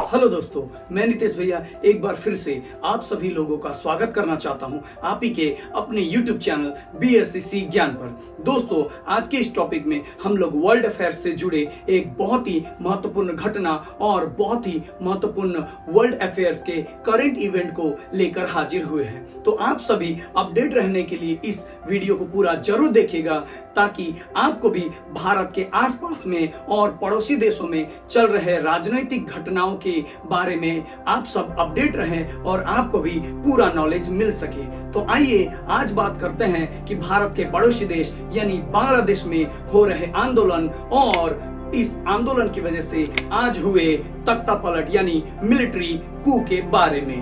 Hello दोस्तों, मैं नितेश भैया एक बार फिर से आप सभी लोगों का स्वागत करना चाहता हूं आप ही के अपने YouTube चैनल BSCC ज्ञान पर। दोस्तों, आज के इस टॉपिक में हम लोग वर्ल्ड अफेयर्स से जुड़े एक बहुत ही महत्वपूर्ण घटना और बहुत ही महत्वपूर्ण वर्ल्ड अफेयर्स के करंट इवेंट को लेकर हाजिर हुए हैं। तो आप सभी अपडेट रहने के लिए इस वीडियो को पूरा जरूर देखिएगा ताकि आपको भी भारत के आसपास में और पड़ोसी देशों में चल रहे राजनीतिक घटनाओं के बारे में आप सब अपडेट रहें और आपको भी पूरा नॉलेज मिल सके। तो आइए आज बात करते हैं कि भारत के पड़ोसी देश यानी बांग्लादेश में हो रहे आंदोलन और इस आंदोलन की वजह से आज हुए तख्ता पलट यानी मिलिट्री कू के बारे में।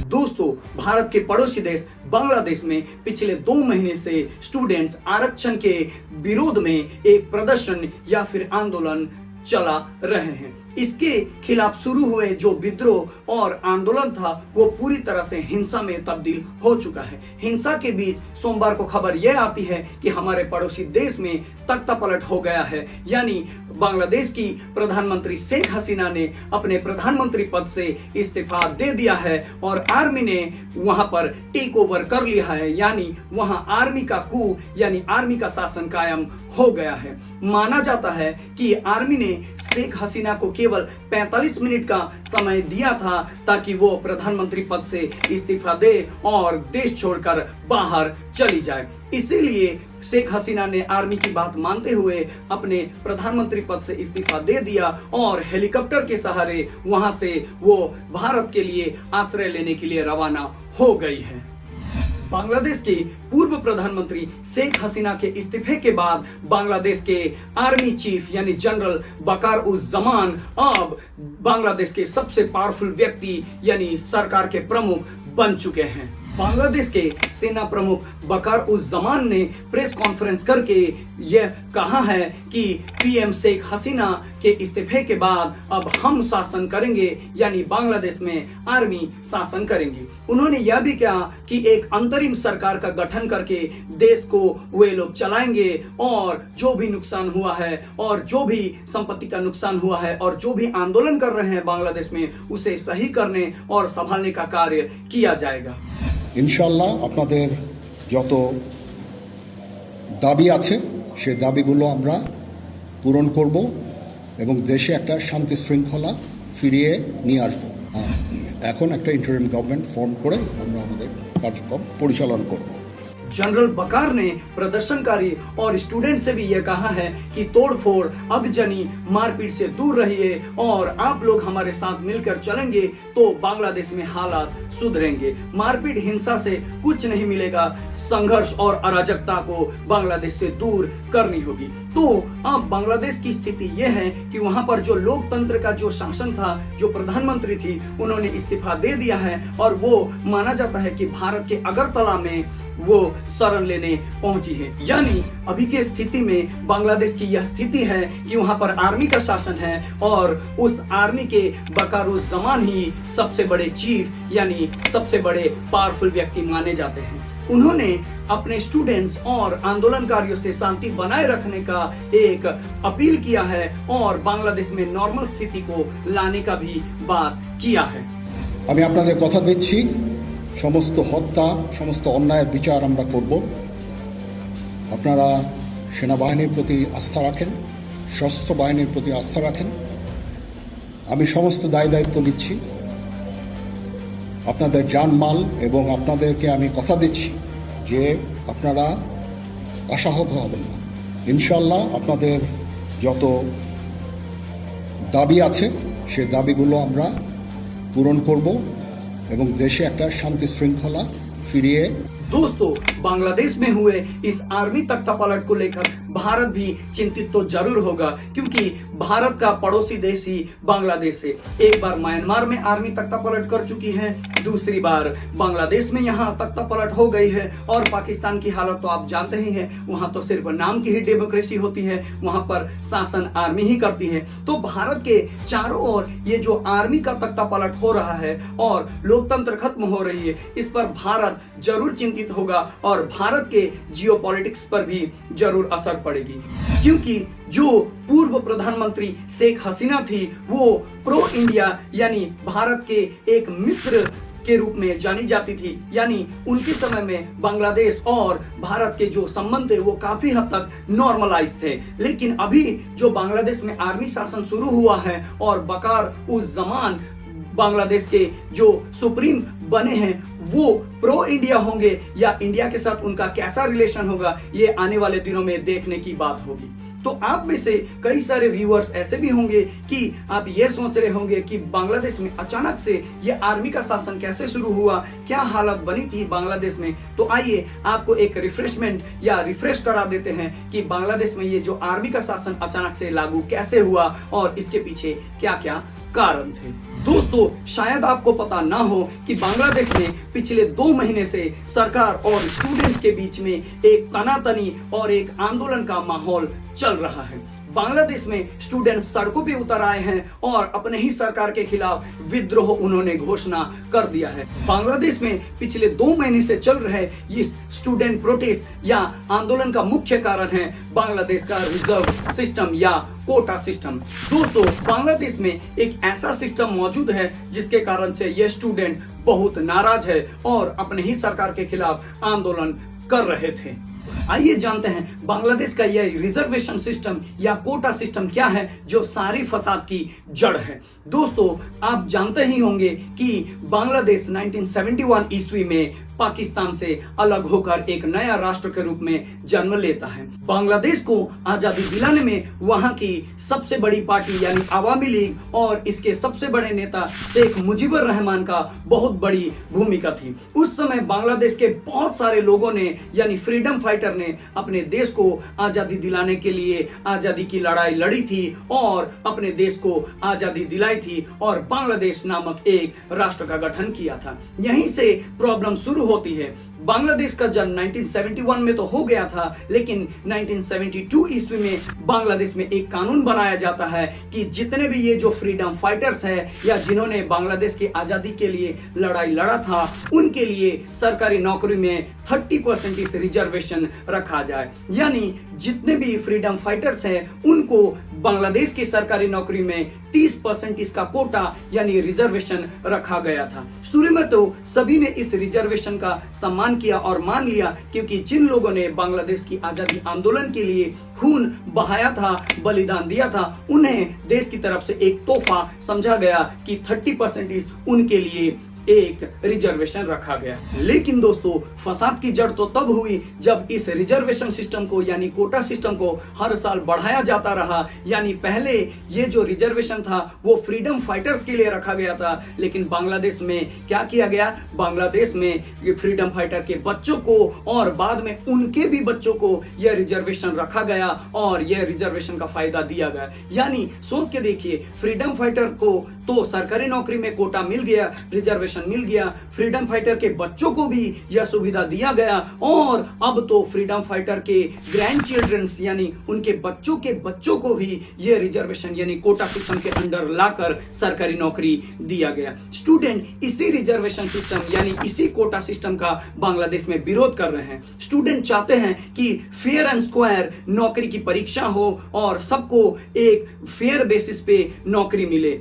दोस्तों, भारत के पड़ोसी देश बांग्लादेश में पिछले 2 महीने से स्टूडेंट्स आरक्षण के विरोध में एक प्रदर्शन या फिर आंदोलन चला रहे हैं। इसके खिलाफ शुरू हुए जो विद्रोह और आंदोलन था वो पूरी तरह से हिंसा में तब्दील हो चुका है। हिंसा के बीच सोमवार को खबर यह आती है कि हमारे पड़ोसी देश में तख्ता पलट हो गया है, यानी बांग्लादेश की प्रधानमंत्री शेख हसीना ने अपने प्रधानमंत्री पद से इस्तीफा दे दिया है और आर्मी ने वहां पर टेक ओवर कर लिया है, यानी वहां आर्मी का कू यानी आर्मी का शासन कायम हो गया है। माना जाता है कि आर्मी ने शेख हसीना को केवल 45 मिनट का समय दिया था ताकि वो प्रधानमंत्री पद से इस्तीफा दे और देश छोड़कर बाहर चली जाए। इसीलिए शेख हसीना ने आर्मी की बात मानते हुए अपने प्रधानमंत्री पद से इस्तीफा दे दिया और हेलीकॉप्टर के सहारे वहां से वो भारत के लिए आश्रय लेने के लिए रवाना हो गई है। बांग्लादेश के पूर्व प्रधानमंत्री शेख हसीना के इस्तीफे के बाद बांग्लादेश के आर्मी चीफ यानी जनरल बकार उज जमान अब बांग्लादेश के सबसे पावरफुल व्यक्ति यानी सरकार के प्रमुख बन चुके हैं। बांग्लादेश के सेना प्रमुख बकार उज जमान ने प्रेस कॉन्फ्रेंस करके यह कहा है कि पीएम शेख हसीना के इस्तीफे के बाद अब हम शासन करेंगे, यानी बांग्लादेश में आर्मी शासन करेंगे। उन्होंने यह भी कहा कि एक अंतरिम सरकार का गठन करके देश को वे लोग चलाएंगे और जो भी नुकसान हुआ है और जो भी संपत्ति का नुकसान हुआ है और जो भी आंदोलन कर रहे हैं बांग्लादेश में उसे सही करने और संभालने का कार्य किया जाएगा। ইনশাল্লাহ আপনাদের যত দাবি আছে সেই দাবিগুলো আমরা পূরণ করব এবং দেশে একটা শান্তি শৃঙ্খলা ফিরিয়ে নিয়ে আসব। এখন একটা ইন্টারিম গভর্নমেন্ট ফর্ম করে আমরা আমাদের কার্যক্রম পরিচালনা করব। जनरल बकार ने प्रदर्शनकारी और स्टूडेंट से भी यह कहा है कि तोड़फोड़, आगजनी, मारपीट से दूर रहिए और आप लोग हमारे साथ मिलकर चलेंगे तो बांग्लादेश में हालात सुधरेंगे। मारपीट, हिंसा से कुछ नहीं मिलेगा, संघर्ष और अराजकता को बांग्लादेश से दूर करनी होगी। तो अब बांग्लादेश की स्थिति यह है कि वहां पर जो लोकतंत्र का जो शासन था, जो प्रधानमंत्री थी, उन्होंने इस्तीफा दे दिया है और वो माना जाता है कि भारत के अगरतला में वो शरण लेने पहुंची है। यानी अभी के स्थिति में बांग्लादेश की यह स्थिति है कि वहां पर आर्मी का शासन है और उस आर्मी के बकार उज जमान ही सबसे बड़े चीफ यानी सबसे बड़े पावरफुल व्यक्ति माने जाते हैं। उन्होंने अपने स्टूडेंट्स और आंदोलनकारियों से शांति बनाए रखने का एक अपील किया है और बांग्लादेश में नॉर्मल स्थिति को लाने का भी बात किया है। আমি আপনাদের কথা দিচ্ছি সমস্ত হত্যা সমস্ত অন্যায়ের বিচার আমরা করব। আপনারা সেনাবাহিনীর প্রতি আস্থা রাখেন, সশস্ত্র বাহিনীর প্রতি আস্থা রাখেন। আমি সমস্ত দায়িত্ব নিচ্ছি। আপনাদের জানমাল এবং আপনাদেরকে আমি কথা দিচ্ছি যে আপনারা আশাহত হবেন না। ইনশাল্লাহ আপনাদের যত দাবি আছে সেই দাবিগুলো আমরা পূরণ করব এবং দেশে একটা শান্তি শৃঙ্খলা ফিরিয়ে। दोस्तों, बांग्लादेश में हुए इस आर्मी तख्ता पलट को लेकर भारत भी चिंतित तो जरूर होगा, क्योंकि भारत का पड़ोसी देश ही बांग्लादेश है। एक बार म्यांमार में आर्मी तख्ता पलट कर चुकी है, दूसरी बार बांग्लादेश में यहाँ तख्ता पलट हो गई है। और पाकिस्तान की हालत तो आप जानते ही हैं, वहां तो सिर्फ नाम की ही डेमोक्रेसी होती है, वहां पर शासन आर्मी ही करती है। तो भारत के चारों ओर ये जो आर्मी का तख्ता पलट हो रहा है और लोकतंत्र खत्म हो रही है, इस पर भारत जरूर चिंतित होगा और भारत के जियोपॉलिटिक्स पर भी जरूर असर पड़ेगी। क्योंकि जो पूर्व प्रधानमंत्री शेख हसीना थी, वो प्रो इंडिया यानी भारत के एक मित्र के रूप में जानी जाती थी। यानी उनके समय में बांग्लादेश और भारत के जो संबंध थे वो काफी हद तक नॉर्मलाइज थे। लेकिन अभी जो बांग्लादेश में आर्मी शासन शुरू हुआ है और बकार उस जमान बांग्लादेश के जो सुप्रीम बने हैं वो प्रो इंडिया होंगे या इंडिया के साथ उनका कैसा रिलेशन होगा, ये आने वाले दिनों में देखने की बात होगी। तो आप में से कई सारे व्यूअर्स ऐसे भी होंगे कि आप ये सोच रहे होंगे कि बांग्लादेश में अचानक से ये आर्मी का शासन कैसे शुरू हुआ, क्या हालत बनी थी बांग्लादेश में। तो आइए आपको एक रिफ्रेशमेंट या रिफ्रेश करा देते हैं कि बांग्लादेश में ये जो आर्मी का शासन अचानक से लागू कैसे हुआ और इसके पीछे क्या क्या कारण थे। दोस्तों, शायद आपको पता ना हो कि बांग्लादेश में पिछले 2 महीने से सरकार और स्टूडेंट्स के बीच में एक तनातनी और एक आंदोलन का माहौल चल रहा है। बांग्लादेश में स्टूडेंट्स सड़कों पे उतर आए हैं और अपने ही सरकार के खिलाफ विद्रोह उन्होंने घोषणा कर दिया है। बांग्लादेश में पिछले 2 महीने से चल रहे इस स्टूडेंट प्रोटेस्ट या आंदोलन का मुख्य कारण है बांग्लादेश का रिजर्व सिस्टम या कोटा सिस्टम। दोस्तों, बांग्लादेश में एक ऐसा सिस्टम मौजूद है जिसके कारण से ये स्टूडेंट बहुत नाराज है और अपने ही सरकार के खिलाफ आंदोलन कर रहे थे। आइए जानते हैं बांग्लादेश का यह रिजर्वेशन सिस्टम या कोटा सिस्टम क्या है जो सारी फसाद की जड़ है। दोस्तों, आप जानते ही होंगे कि बांग्लादेश 1971 ईस्वी में पाकिस्तान से अलग होकर एक नया राष्ट्र के रूप में जन्म लेता है। बांग्लादेश को आजादी दिलाने में वहां की सबसे बड़ी पार्टी यानी अवामी लीग और इसके सबसे बड़े नेता शेख मुजीबुर रहमान का बहुत बड़ी भूमिका थी। उस समय बांग्लादेश के बहुत सारे लोगों ने यानी फ्रीडम फाइटर ने अपने देश को आजादी दिलाने के लिए आजादी की लड़ाई लड़ी थी और अपने देश को आजादी दिलाई थी और बांग्लादेश नामक एक राष्ट्र का गठन किया था। यहीं से प्रॉब्लम शुरू होती है। बांग्लादेश का जन्म 1971 में तो हो गया था, लेकिन 1972 ईस्वी में बांग्लादेश में एक कानून बनाया जाता है कि जितने भी ये जो फ्रीडम फाइटर्स हैं या जिन्होंने बांग्लादेश की आजादी के लिए लड़ाई लड़ा था, उनके लिए सरकारी नौकरी में 30% रिजर्वेशन रखा जाए। यानी जितने भी फ्रीडम फाइटर्स हैं उनको बांग्लादेश की सरकारी नौकरी में 30% का कोटा यानी रिजर्वेशन रखा गया था। शुरू में तो सभी ने इस रिजर्वेशन का सम्मान किया और मान लिया, क्योंकि जिन लोगों ने बांग्लादेश की आजादी आंदोलन के लिए खून बहाया था, बलिदान दिया था, उन्हें देश की तरफ से एक तोहफा समझा गया कि 30% उनके लिए एक रिजर्वेशन रखा गया। लेकिन दोस्तों, फसाद की जड़ तो तब हुई जब इस रिजर्वेशन सिस्टम को यानी कोटा सिस्टम को हर साल बढ़ाया जाता रहा। यानी पहले ये जो रिजर्वेशन था वो फ्रीडम फाइटर्स के लिए रखा गया था, लेकिन बांग्लादेश में क्या किया गया, बांग्लादेश में फ्रीडम फाइटर के बच्चों को और बाद में उनके भी बच्चों को यह रिजर्वेशन रखा गया और यह रिजर्वेशन का फायदा दिया गया। यानी सोच के देखिए, फ्रीडम फाइटर को तो सरकारी नौकरी में कोटा मिल गया, रिजर्वेशन मिल गया, फ्रीडम फाइटर के बच्चों को भी यह सुविधा दिया गया और अब तो फ्रीडम फाइटर के ग्रैंड चिल्ड्रंस यानी उनके बच्चों के बच्चों को भी यह रिजर्वेशन यानी कोटा सिस्टम के अंडर लाकर सरकारी नौकरी दिया गया। स्टूडेंट इसी रिजर्वेशन सिस्टम यानी इसी कोटा सिस्टम का बांग्लादेश में विरोध कर रहे हैं। स्टूडेंट चाहते हैं कि फेयर एंड स्क्वायर नौकरी की परीक्षा हो और सबको एक फेयर बेसिस पे नौकरी मिले,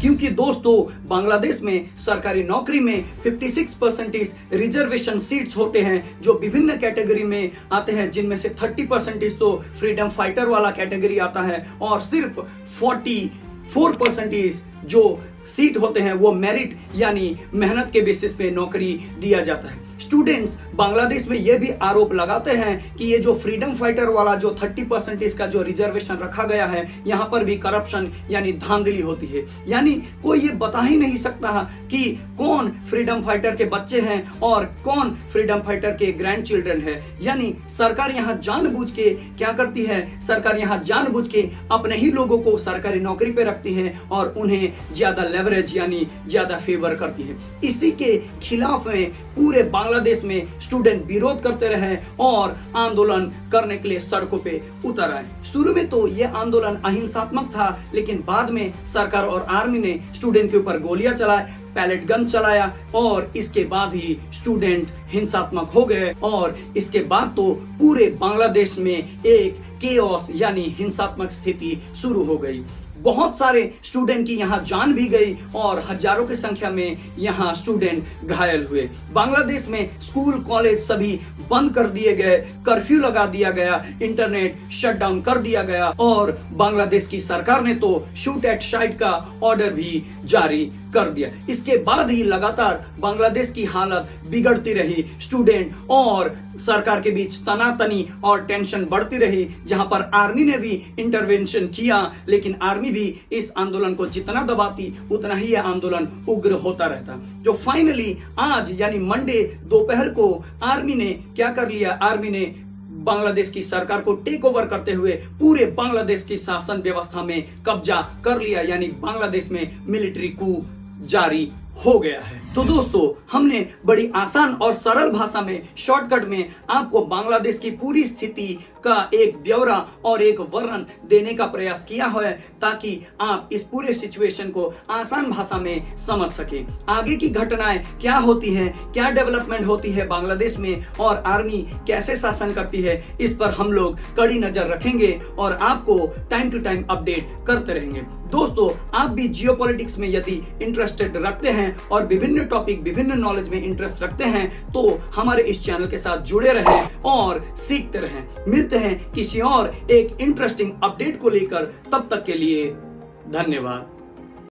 क्योंकि दोस्तों बांग्लादेश में सरकारी नौकरी में 56% रिजर्वेशन सीट्स होते हैं जो विभिन्न कैटेगरी में आते हैं, जिनमें से 30% तो फ्रीडम फाइटर वाला कैटेगरी आता है और सिर्फ 44% जो सीट होते हैं वो मेरिट यानी मेहनत के बेसिस पे नौकरी दिया जाता है। स्टूडेंट्स बांग्लादेश में ये भी आरोप लगाते हैं कि ये जो फ्रीडम फाइटर वाला जो 30% इसका जो रिजर्वेशन रखा गया है, यहाँ पर भी करप्शन यानी धांधली होती है। यानी कोई ये बता ही नहीं सकता कि कौन फ्रीडम फाइटर के बच्चे हैं और कौन फ्रीडम फाइटर के ग्रैंड चिल्ड्रन है। यानी सरकार यहाँ जानबूझ के क्या करती है, सरकार यहाँ जानबूझ के अपने ही लोगों को सरकारी नौकरी पे रखती है और उन्हें ज्यादा लेवरेज यानी ज्यादा फेवर करती है। इसी के खिलाफ में पूरे बांग्लादेश में स्टूडेंट विरोध करते रहे और आंदोलन करने के लिए सड़कों पे उतर आए। शुरू में तो ये आंदोलन अहिंसात्मक था, लेकिन बाद में सरकार और आर्मी ने स्टूडेंट के ऊपर गोलियां चलाए, पैलेट गन चलाया और इसके बाद ही स्टूडेंट हिंसात्मक हो गए और इसके बाद तो पूरे बांग्लादेश में एक केओस यानी हिंसात्मक स्थिति शुरू हो गई। बहुत सारे स्टूडेंट की यहाँ जान भी गई और हजारों की संख्या में यहाँ स्टूडेंट घायल हुए। बांग्लादेश में स्कूल कॉलेज सभी बंद कर दिए गए, कर्फ्यू लगा दिया गया, इंटरनेट शटडाउन कर दिया गया और बांग्लादेश की सरकार ने तो शूट एट साइट का ऑर्डर भी जारी कर दिया। इसके बाद ही लगातार बांग्लादेश की हालत बिगड़ती रही। स्टूडेंट और सरकार के बीच तनातनी और टेंशन बढ़ती रही, जहां पर आर्मी ने भी इंटरवेंशन किया, लेकिन आर्मी भी इस आंदोलन को जितना दबाती उतना ही यह आंदोलन उग्र होता रहता। जो फाइनली आज यानी मंडे दोपहर को आर्मी ने क्या कर लिया, आर्मी ने बांग्लादेश की सरकार को टेक ओवर करते हुए पूरे बांग्लादेश की शासन व्यवस्था में कब्जा कर लिया, यानी बांग्लादेश में मिलिट्री कू जारी हो गया है। तो दोस्तों, हमने बड़ी आसान और सरल भाषा में शॉर्टकट में आपको बांग्लादेश की पूरी स्थिति का एक ब्यौरा और एक वर्णन देने का प्रयास किया है ताकि आप इस पूरे सिचुएशन को आसान भाषा में समझ सके। आगे की घटनाएं क्या होती हैं, क्या डेवलपमेंट होती है बांग्लादेश में और आर्मी कैसे शासन करती है, इस पर हम लोग कड़ी नजर रखेंगे और आपको टाइम टू टाइम अपडेट करते रहेंगे। दोस्तों, आप भी जियोपॉलिटिक्स में यदि इंटरेस्टेड रखते हैं और विभिन्न टॉपिक, विभिन्न नॉलेज में इंटरेस्ट रखते हैं तो हमारे इस चैनल के साथ जुड़े रहें और सीखते रहें। मिलते हैं किसी और एक इंटरेस्टिंग अपडेट को लेकर, तब तक के लिए धन्यवाद।